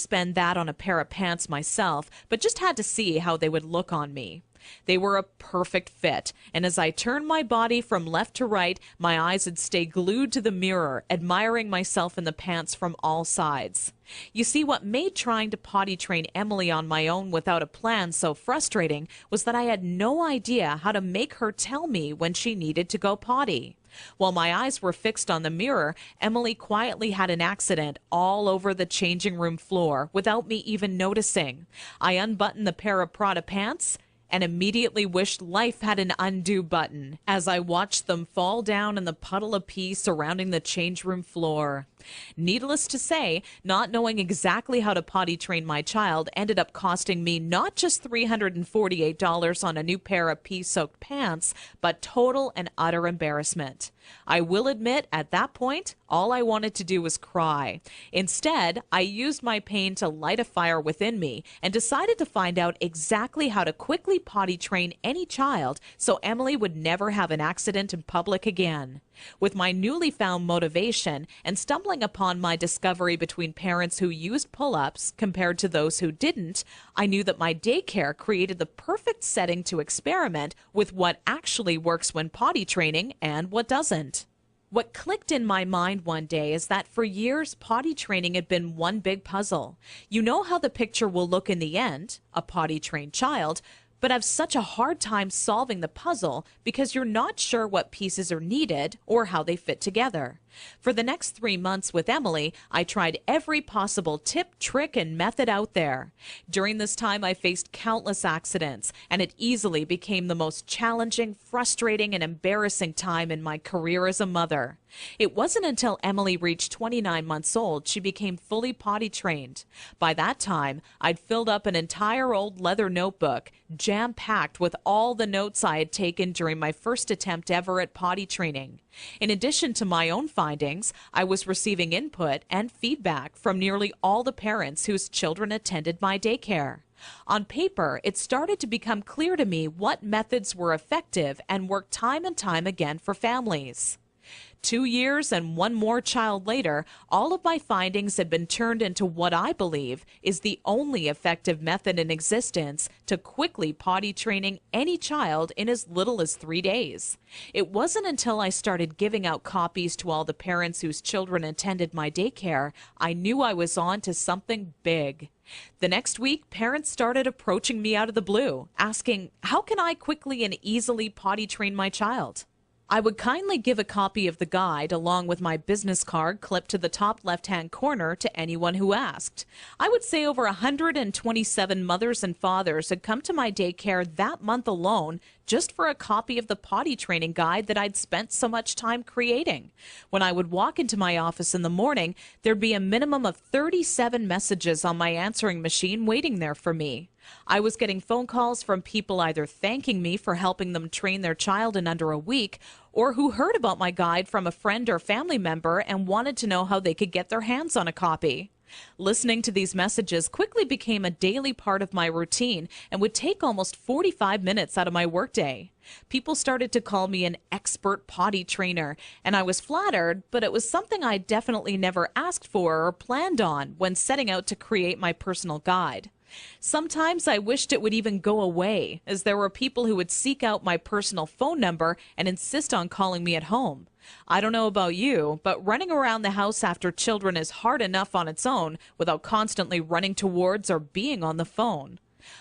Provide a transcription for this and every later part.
spend that on a pair of pants myself, but just had to see how they would look on me. They were a perfect fit, and as I turned my body from left to right, my eyes would stay glued to the mirror, admiring myself in the pants from all sides. You see, what made trying to potty train Emily on my own without a plan so frustrating was that I had no idea how to make her tell me when she needed to go potty. While my eyes were fixed on the mirror, Emily quietly had an accident all over the changing room floor without me even noticing. I unbuttoned the pair of Prada pants and immediately wished life had an undo button as I watched them fall down in the puddle of pee surrounding the change room floor. Needless to say, not knowing exactly how to potty train my child ended up costing me not just $348 on a new pair of pee-soaked pants, but total and utter embarrassment. I will admit, at that point, all I wanted to do was cry. Instead, I used my pain to light a fire within me and decided to find out exactly how to quickly potty train any child so Emily would never have an accident in public again. With my newly found motivation and stumbling upon my discovery between parents who used pull-ups compared to those who didn't, I knew that my daycare created the perfect setting to experiment with what actually works when potty training and what doesn't. What clicked in my mind one day is that for years, potty training had been one big puzzle. You know how the picture will look in the end, a potty-trained child, but have such a hard time solving the puzzle because you're not sure what pieces are needed or how they fit together. For the next 3 months with Emily, I tried every possible tip, trick, and method out there. During this time, I faced countless accidents, and it easily became the most challenging, frustrating, and embarrassing time in my career as a mother. It wasn't until Emily reached 29 months old she became fully potty trained. By that time, I'd filled up an entire old leather notebook, jam-packed with all the notes I had taken during my first attempt ever at potty training. In addition to my own findings, I was receiving input and feedback from nearly all the parents whose children attended my daycare. On paper, it started to become clear to me what methods were effective and worked time and time again for families. 2 years and one more child later, all of my findings had been turned into what I believe is the only effective method in existence to quickly potty training any child in as little as 3 days. It wasn't until I started giving out copies to all the parents whose children attended my daycare I knew I was on to something big. The next week, parents started approaching me out of the blue, asking, how can I quickly and easily potty train my child? I would kindly give a copy of the guide along with my business card clipped to the top left-hand corner to anyone who asked. I would say over 127 mothers and fathers had come to my daycare that month alone just for a copy of the potty training guide that I'd spent so much time creating. When I would walk into my office in the morning, there'd be a minimum of 37 messages on my answering machine waiting there for me. I was getting phone calls from people either thanking me for helping them train their child in under a week, or who heard about my guide from a friend or family member and wanted to know how they could get their hands on a copy. Listening to these messages quickly became a daily part of my routine and would take almost 45 minutes out of my workday. People started to call me an expert potty trainer, and I was flattered, but it was something I definitely never asked for or planned on when setting out to create my personal guide. Sometimes I wished it would even go away, as there were people who would seek out my personal phone number and insist on calling me at home. I don't know about you, but running around the house after children is hard enough on its own without constantly running towards or being on the phone.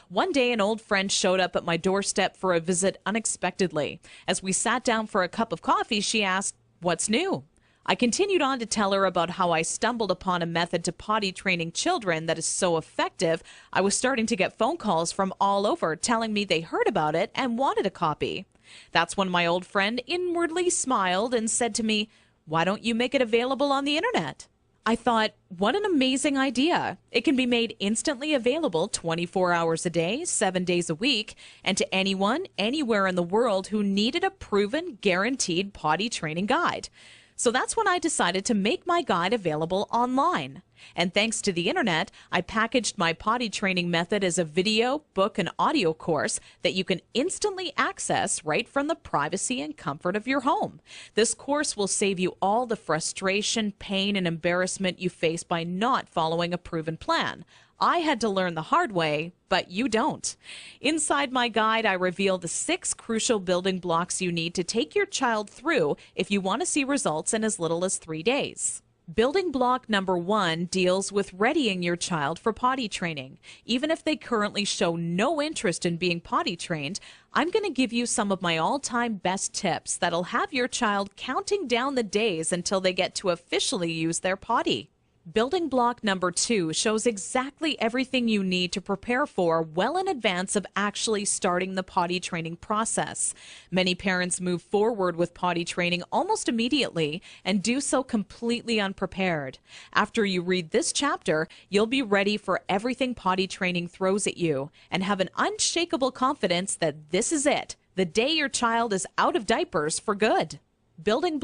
One day, an old friend showed up at my doorstep for a visit unexpectedly. As we sat down for a cup of coffee, she asked, "What's new?" I continued on to tell her about how I stumbled upon a method to potty training children that is so effective, I was starting to get phone calls from all over telling me they heard about it and wanted a copy. That's when my old friend inwardly smiled and said to me, "Why don't you make it available on the internet?" I thought, what an amazing idea. It can be made instantly available 24 hours a day, 7 days a week, and to anyone, anywhere in the world who needed a proven, guaranteed potty training guide. So that's when I decided to make my guide available online. And thanks to the internet, I packaged my potty training method as a video, book, and audio course that you can instantly access right from the privacy and comfort of your home. This course will save you all the frustration, pain, and embarrassment you face by not following a proven plan. I had to learn the hard way, but you don't. Inside my guide, I reveal the 6 crucial building blocks you need to take your child through if you want to see results in as little as 3 days. Building block number 1 deals with readying your child for potty training. Even if they currently show no interest in being potty trained, I'm going to give you some of my all-time best tips that'll have your child counting down the days until they get to officially use their potty. Building block number 2 shows exactly everything you need to prepare for well in advance of actually starting the potty training process. Many parents move forward with potty training almost immediately and do so completely unprepared. After you read this chapter, you'll be ready for everything potty training throws at you and have an unshakable confidence that this is it, the day your child is out of diapers for good. Building